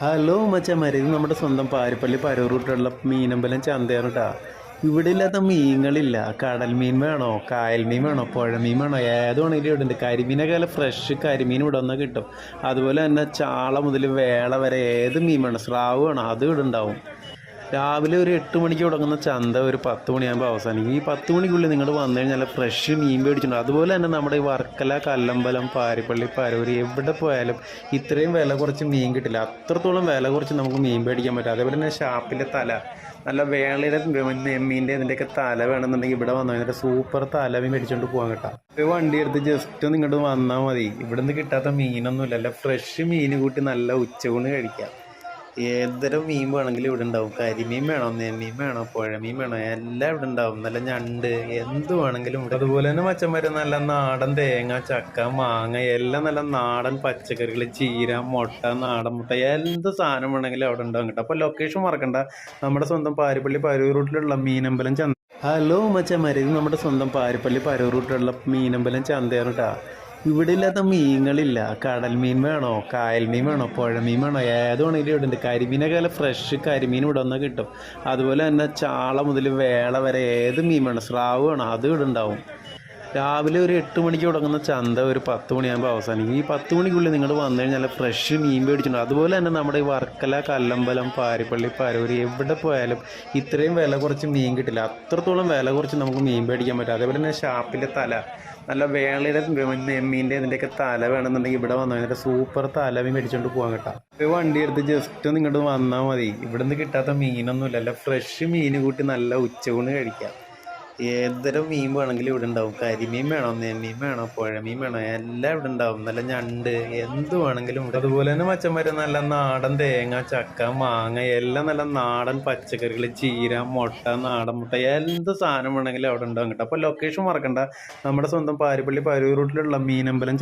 Hello മച്ചാമാരെ, ഇത് നമ്മുടെ സ്വന്തം പാരിപ്പള്ളി പരൂർ റൂട്ടിലുള്ള മീനമ്പലം ചന്തയാണ് കേട്ടോ. ഇവിടെ ഇല്ലാത്ത മീനുകളില്ല. കടൽ മീൻ വേണോ, കായൽ മീൻ വേണോ, പുഴ മീൻ വേണോ, ഏതുവാണെങ്കിലും ഇവിടെ ഉണ്ട്. കരിമീനൊക്കെ നല്ല ഫ്രഷ് കരിമീൻ ഇവിടെ വന്നാൽ കിട്ടും. അതുപോലെ തന്നെ ചാള മുതൽ വേള വരെ ഏത് മീൻ വേണം, സ്രാവ് വേണം, അത് ഇവിടെ ഉണ്ടാവും. രാവിലെ ഒരു 8 മണിക്ക് തുടങ്ങുന്ന ചന്ത ഒരു 10 മണിയാകുമ്പോൾ അവസാനിക്കും. ഈ 10 മണിക്കുള്ളിൽ നിങ്ങൾ വന്നു കഴിഞ്ഞാൽ ഫ്രഷ് മീൻ മേടിച്ചിട്ടുണ്ട്. അതുപോലെ തന്നെ നമ്മുടെ ഈ വർക്കല, കല്ലമ്പലം, പാരിപ്പള്ളി, പരൂർ എവിടെ പോയാലും ഇത്രയും വില കുറച്ച് മീൻ കിട്ടില്ല. അത്രത്തോളം വില കുറച്ച് നമുക്ക് മീൻ മേടിക്കാൻ പറ്റും. അതേപോലെ തന്നെ ഷാപ്പിലെ തല, നല്ല വേളയുടെ നെമ്മീൻ്റെ ഇതിൻ്റെയൊക്കെ തല വേണമെന്നുണ്ടെങ്കിൽ ഇവിടെ വന്നു കഴിഞ്ഞാൽ സൂപ്പർ തല മീൻ മേടിച്ചുകൊണ്ട് പോകാൻ കിട്ടാം. ഒരു വണ്ടി എടുത്ത് ജസ്റ്റ് ഒന്ന് ഇങ്ങോട്ട് വന്നാൽ മതി. ഇവിടെ നിന്ന് കിട്ടാത്ത മീനൊന്നുമില്ല. അല്ല ഫ്രഷ് മീൻ കൂട്ടി നല്ല ഉച്ചയൂണ് കഴിക്കാം. ഏതൊരു മീൻ വേണമെങ്കിലും ഇവിടെ ഉണ്ടാവും. കരിമീൻ വേണോ, നെമ്മീൻ വേണോ, പുഴമീൻ വേണോ, എല്ലാം ഇവിടെ ഉണ്ടാവും. നല്ല ഞണ്ട് എന്ത് വേണമെങ്കിലും ഇവിടെ. അതുപോലെ തന്നെ മച്ചന്മാര് നല്ല നാടൻ തേങ്ങ, ചക്ക, മാങ്ങ എല്ലാം നല്ല നാടൻ പച്ചക്കറികൾ, ചീര, മുട്ട, നാടൻ മുട്ട, എന്ത് സാധനം വേണമെങ്കിലും അവിടെ ഉണ്ടാവും കേട്ടോ. അപ്പോൾ ലൊക്കേഷൻ മറക്കണ്ട, നമ്മുടെ സ്വന്തം പാരിപ്പള്ളി പരൂർ റൂട്ടിലുള്ള മീനമ്പലം ചന്ത. ഹലോ മച്ചന്മാരെ, ഇത് നമ്മുടെ സ്വന്തം പാരിപ്പള്ളി പരൂർ റൂട്ടിലുള്ള മീനമ്പലം ചന്തയാണ് കേട്ടോ. ഇവിടെ ഇല്ലാത്ത മീനുകളില്ല. കടൽ മീൻ വേണോ, കായൽ മീൻ വേണോ, പുഴ മീൻ വേണോ, ഏതുവാണെങ്കിലും ഇവിടെ ഉണ്ട്. കരിമീനൊക്കെ നല്ല ഫ്രഷ് കരിമീൻ ഇവിടെ വന്നാൽ കിട്ടും. അതുപോലെ തന്നെ ചാള മുതൽ വേള വരെ ഏത് മീൻ വേണം, സ്രാവ് വേണം, അത് ഇവിടെ ഉണ്ടാവും. രാവിലെ ഒരു 8 മണിക്ക് തുടങ്ങുന്ന ചന്ത ഒരു 10 മണിയാകുമ്പോൾ അവസാനിക്കും. ഈ 10 മണിക്കുള്ളിൽ നിങ്ങൾ വന്നു കഴിഞ്ഞാൽ ഫ്രഷ് മീൻ മേടിച്ചിട്ടുണ്ട്. അതുപോലെ തന്നെ നമ്മുടെ ഈ വർക്കല, കല്ലമ്പലം, പാരിപ്പള്ളി, പരൂർ എവിടെ പോയാലും ഇത്രയും വില കുറച്ച് മീൻ കിട്ടില്ല. അത്രത്തോളം വില കുറച്ച് നമുക്ക് മീൻ മേടിക്കാൻ പറ്റും. അതേപോലെ തന്നെ ഷാപ്പിലെ തല, നല്ല വേളയുടെ നെമ്മീൻ്റെ ഇതിൻ്റെയൊക്കെ തല വേണമെന്നുണ്ടെങ്കിൽ ഇവിടെ വന്നു കഴിഞ്ഞാൽ സൂപ്പർ തല മീൻ മേടിച്ചുകൊണ്ട് പോകാൻ കിട്ടാം. ഒരു വണ്ടി എടുത്ത് ജസ്റ്റ് ഒന്ന് ഇങ്ങോട്ട് വന്നാൽ മതി. ഇവിടെ നിന്ന് കിട്ടാത്ത മീനൊന്നുമില്ല. അല്ല ഫ്രഷ് മീൻ കൂട്ടി നല്ല ഉച്ചയൂണ് കഴിക്കാം. ഏതൊരു മീൻ വേണമെങ്കിലും ഇവിടെ ഉണ്ടാവും. കരിമീൻ വേണോ, നെമ്മീൻ വേണോ, പുഴമീൻ വേണോ, എല്ലാം ഇവിടെ ഉണ്ടാവും. നല്ല ഞണ്ട് എന്ത് വേണമെങ്കിലും ഇവിടെ. അതുപോലെ തന്നെ മച്ചന്മാര് നല്ല നാടൻ തേങ്ങ, ചക്ക, മാങ്ങ എല്ലാം നല്ല നാടൻ പച്ചക്കറികൾ, ചീര, മുട്ട, നാടൻ മുട്ട, എന്ത് സാധനം വേണമെങ്കിലും അവിടെ ഉണ്ടാവും കേട്ടോ. അപ്പോൾ ലൊക്കേഷൻ മറക്കണ്ട, നമ്മുടെ സ്വന്തം പാരിപ്പള്ളി പരൂർ റൂട്ടിലുള്ള മീനമ്പലം